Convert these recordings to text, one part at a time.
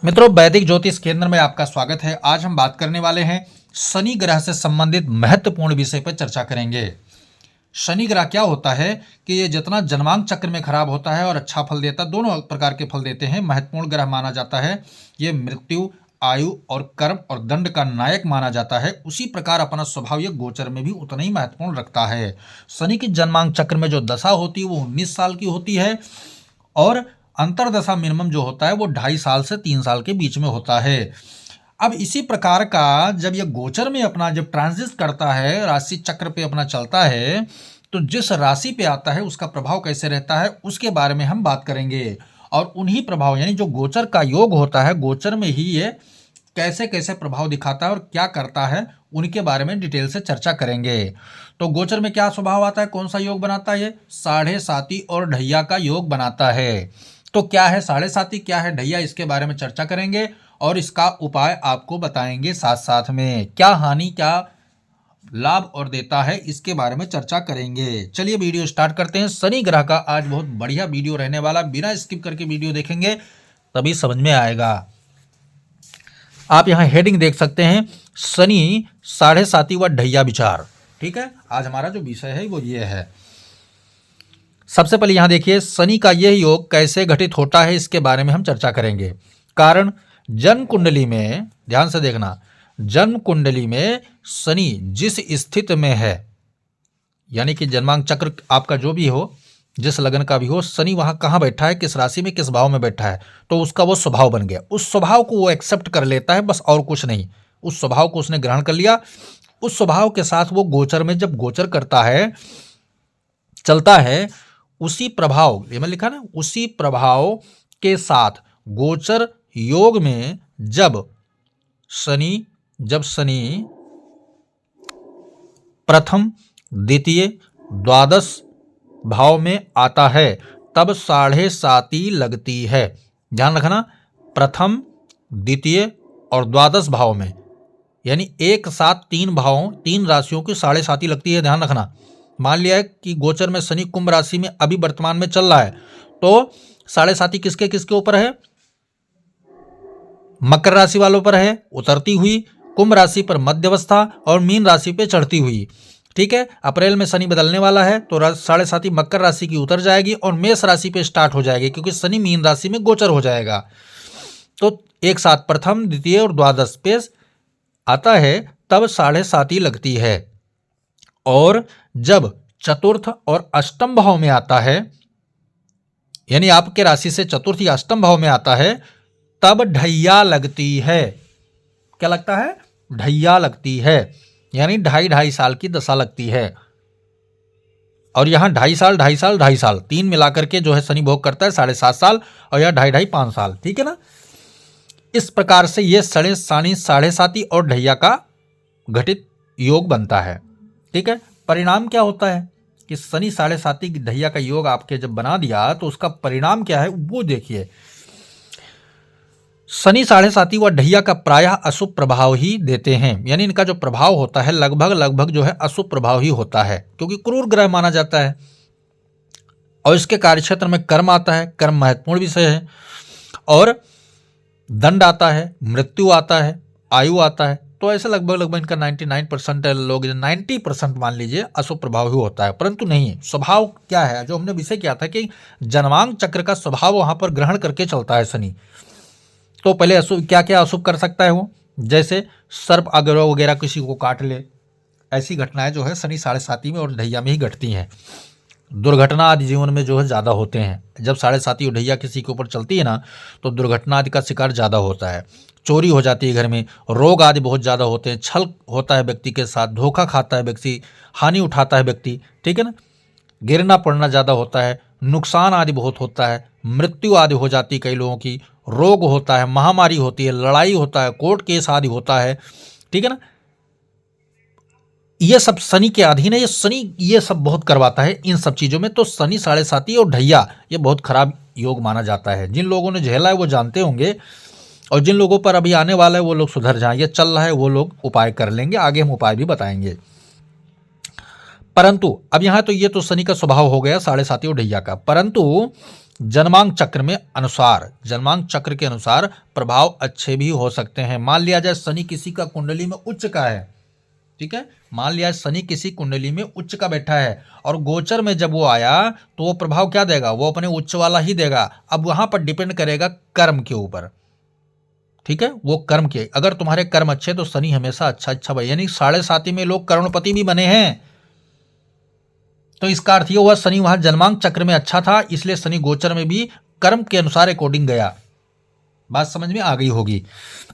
मित्रों, वैदिक ज्योतिष केंद्र में आपका स्वागत है। आज हम बात करने वाले हैं शनि ग्रह से संबंधित महत्वपूर्ण विषय पर चर्चा करेंगे। शनि ग्रह क्या होता है कि ये जितना जन्मांक चक्र में खराब होता है और अच्छा फल देता, दोनों प्रकार के फल देते हैं, महत्वपूर्ण ग्रह माना जाता है। ये मृत्यु, आयु और कर्म और दंड का नायक माना जाता है। उसी प्रकार अपना स्वभाव ये गोचर में भी उतना ही महत्वपूर्ण रखता है। शनि की जन्मांक चक्र में जो दशा होती है वो 19 साल की होती है और अंतरदशा मिनिमम जो होता है वो 2.5 साल से 3 साल के बीच में होता है। अब इसी प्रकार का जब ये गोचर में अपना जब ट्रांजिट करता है, राशि चक्र पे अपना चलता है, तो जिस राशि पे आता है उसका प्रभाव कैसे रहता है उसके बारे में हम बात करेंगे। और उन्हीं प्रभाव यानी जो गोचर का योग होता है, गोचर में ही ये कैसे कैसे प्रभाव दिखाता है और क्या करता है उनके बारे में डिटेल से चर्चा करेंगे। तो गोचर में क्या स्वभाव आता है, कौन सा योग बनाता है, ये साढ़े साती और ढैया का योग बनाता है। तो क्या है साढ़े साती, क्या है ढैया, इसके बारे में चर्चा करेंगे और इसका उपाय आपको बताएंगे। साथ साथ में क्या हानि क्या लाभ और देता है इसके बारे में चर्चा करेंगे। चलिए वीडियो स्टार्ट करते हैं। शनि ग्रह का आज बहुत बढ़िया वीडियो रहने वाला, बिना स्किप करके वीडियो देखेंगे तभी समझ में आएगा। आप यहाँ हेडिंग देख सकते हैं, शनि साढ़े साती व ढैया विचार। ठीक है, आज हमारा जो विषय है वो ये है। सबसे पहले यहाँ देखिए, शनि का यह योग कैसे घटित होता है इसके बारे में हम चर्चा करेंगे। कारण जन्म कुंडली में ध्यान से देखना, जन्म कुंडली में शनि जिस स्थिति में है, यानी कि जन्मांक चक्र आपका जो भी हो, जिस लगन का भी हो, शनि वहां कहाँ बैठा है, किस राशि में, किस भाव में बैठा है, तो उसका वो स्वभाव बन गया। उस स्वभाव को वो एक्सेप्ट कर लेता है, बस और कुछ नहीं। उस स्वभाव को उसने ग्रहण कर लिया। उस स्वभाव के साथ वो गोचर में जब गोचर करता है, चलता है, उसी प्रभाव, ये मैं लिखा ना, उसी प्रभाव के साथ गोचर योग में जब शनि प्रथम, द्वितीय, द्वादश भाव में आता है तब साढ़े साती लगती है। ध्यान रखना, प्रथम, द्वितीय और द्वादश भाव में, यानी एक साथ 3 भावों, 3 राशियों की साढ़े साती लगती है। ध्यान रखना, मान लिया है कि गोचर में शनि कुंभ राशि में अभी वर्तमान में चल रहा है, तो साढ़े साती किसके किसके ऊपर है, मकर राशि वालों पर है उतरती हुई, कुंभ राशि पर मध्यवस्था और मीन राशि पे चढ़ती हुई। ठीक है, अप्रैल में शनि बदलने वाला है तो साढ़े साती मकर राशि की उतर जाएगी और मेष राशि पे स्टार्ट हो जाएगी, क्योंकि शनि मीन राशि में गोचर हो जाएगा। तो एक साथ प्रथम, द्वितीय और द्वादश पे आता है तब साढ़े साती लगती है। और जब चतुर्थ और अष्टम भाव में आता है, यानी आपके राशि से चतुर्थ या अष्टम भाव में आता है, तब ढैया लगती है। क्या लगता है, ढैया लगती है, यानी 2.5 साल की दशा लगती है। और यहां 2.5 साल 3 मिलाकर के जो है शनि भोग करता है 7.5 साल, और यह 2.5 साल। ठीक है ना, इस प्रकार से यह साढ़े साती और ढैया का घटित योग बनता है। ठीक है, परिणाम क्या होता है कि शनि साढ़े साती की ढैया का योग आपके जब बना दिया तो उसका परिणाम क्या है वो देखिए। शनि साढ़े साती व ढैया का प्रायः अशुभ प्रभाव ही देते हैं, यानी इनका जो प्रभाव होता है लगभग जो है अशुभ प्रभाव ही होता है, क्योंकि क्रूर ग्रह माना जाता है। और इसके कार्यक्षेत्र में कर्म आता है, कर्म महत्वपूर्ण विषय है, और दंड आता है, मृत्यु आता है, आयु आता है। तो ऐसे लगभग इनका 99% लोग, 90% मान लीजिए अशुभ प्रभाव ही होता है। परंतु नहीं, स्वभाव क्या है, जो हमने विषय किया था कि जन्मांक चक्र का स्वभाव वहां पर ग्रहण करके चलता है शनि। तो पहले अशुभ क्या क्या अशुभ कर सकता है वो, जैसे सर्प अगर वगैरह किसी को काट ले, ऐसी घटनाएं जो है शनि साढ़े साती में और ढैया में ही घटती हैं। दुर्घटना आदि जीवन में जो है ज़्यादा होते हैं। जब साढ़े साती और ढैया किसी के ऊपर चलती है ना, तो दुर्घटना आदि का शिकार ज़्यादा होता है, चोरी हो जाती है घर में, रोग आदि बहुत ज़्यादा होते हैं, छल होता है व्यक्ति के साथ, धोखा खाता है व्यक्ति, हानि उठाता है व्यक्ति। ठीक है ना, गिरना पड़ना ज़्यादा होता है, नुकसान आदि बहुत होता है, मृत्यु आदि हो जाती है कई लोगों की, रोग होता है, महामारी होती है, लड़ाई होता है, कोर्ट केस आदि होता है। ठीक है ना, ये सब शनि के अधीन है। ये शनि ये सब बहुत करवाता है इन सब चीज़ों में। तो शनि साढ़े साती और ढैया ये बहुत खराब योग माना जाता है। जिन लोगों ने झेला है वो जानते होंगे, और जिन लोगों पर अभी आने वाला है वो लोग सुधर जाएं। ये चल रहा है वो लोग उपाय कर लेंगे, आगे हम उपाय भी बताएंगे। परंतु अब यहाँ तो ये तो शनि का स्वभाव हो गया साढ़े साती और ढैया का। परंतु जन्मांक चक्र में अनुसार, जन्मांक चक्र के अनुसार प्रभाव अच्छे भी हो सकते हैं। मान लिया जाए शनि किसी का कुंडली में उच्च का है, ठीक है, मान लिया शनि किसी कुंडली में उच्च का बैठा है और गोचर में जब वो आया तो वो प्रभाव क्या देगा, वो अपने उच्च वाला ही देगा। अब वहां पर डिपेंड करेगा कर्म के ऊपर, ठीक है, वो कर्म के, अगर तुम्हारे कर्म अच्छे तो शनि हमेशा अच्छा भाई, यानी 7.5 में लोग करोड़पति भी बने हैं। तो इसका अर्थ ये हुआ शनि वहां जन्मांक चक्र में अच्छा था, इसलिए शनि गोचर में भी कर्म के अनुसार अकॉर्डिंग गया। बात समझ में आ गई होगी।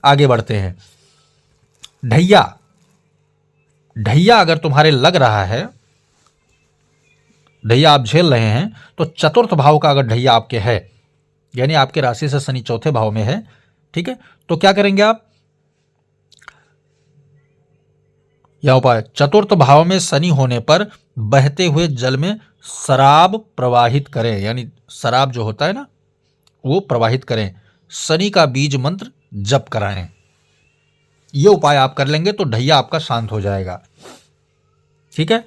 आगे बढ़ते हैं। ढैया, ढैया अगर तुम्हारे लग रहा है, ढैया आप झेल रहे हैं, तो चतुर्थ भाव का अगर ढैया आपके है, यानी आपके राशि से शनि चौथे भाव में है, ठीक है, तो क्या करेंगे आप, यह उपाय, चतुर्थ भाव में शनि होने पर बहते हुए जल में शराब प्रवाहित करें, यानी शराब जो होता है ना वो प्रवाहित करें, शनि का बीज मंत्र जप कराएं। ये उपाय आप कर लेंगे तो ढैया आपका शांत हो जाएगा, ठीक है।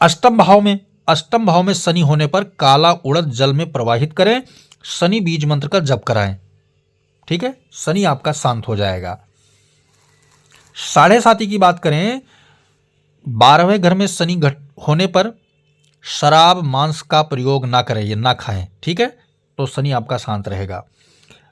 अष्टम भाव में शनि होने पर काला उड़द जल में प्रवाहित करें, शनि बीज मंत्र का जप कराएं, ठीक है, शनि आपका शांत हो जाएगा। 7.5 की बात करें, 12वें घर में शनि होने पर शराब मांस का प्रयोग ना करें, ये ना खाएं, ठीक है, तो शनि आपका शांत रहेगा।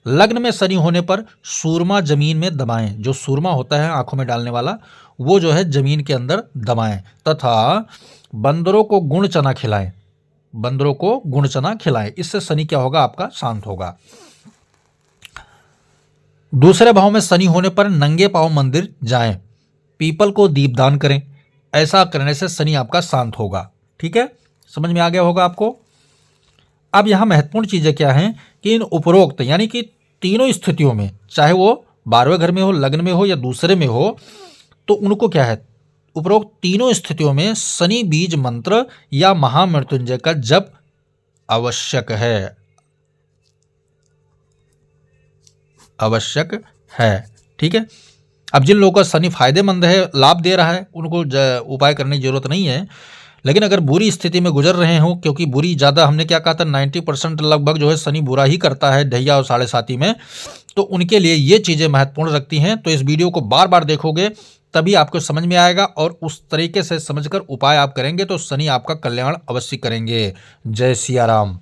लग्न में शनि होने पर सूरमा जमीन में दबाएं, जो सूरमा होता है आंखों में डालने वाला, वो जो है जमीन के अंदर दबाएं, तथा बंदरों को गुड़ चना खिलाएं, बंदरों को गुड़ चना खिलाएं, इससे शनि क्या होगा, आपका शांत होगा। दूसरे भाव में शनि होने पर नंगे पांव मंदिर जाएं, पीपल को दीपदान करें, ऐसा करने से शनि आपका शांत होगा, ठीक है, समझ में आ गया होगा आपको। अब यहां महत्वपूर्ण चीजें क्या हैं कि इन उपरोक्त यानी कि तीनों स्थितियों में, चाहे वो 12वें घर में हो, लग्न में हो या दूसरे में हो, तो उनको क्या है, उपरोक्त तीनों स्थितियों में शनि बीज मंत्र या महामृत्युंजय का जप आवश्यक है, आवश्यक है, ठीक है। अब जिन लोगों का शनि फायदेमंद है, लाभ दे रहा है, उनको उपाय करने की जरूरत नहीं है, लेकिन अगर बुरी स्थिति में गुजर रहे हो, क्योंकि बुरी ज़्यादा, हमने क्या कहा था, 90% लगभग जो है शनि बुरा ही करता है ढैया और 7.5 में, तो उनके लिए ये चीज़ें महत्वपूर्ण रखती हैं। तो इस वीडियो को बार बार देखोगे तभी आपको समझ में आएगा, और उस तरीके से समझकर उपाय आप करेंगे तो शनि आपका कल्याण अवश्य करेंगे। जय सिया राम।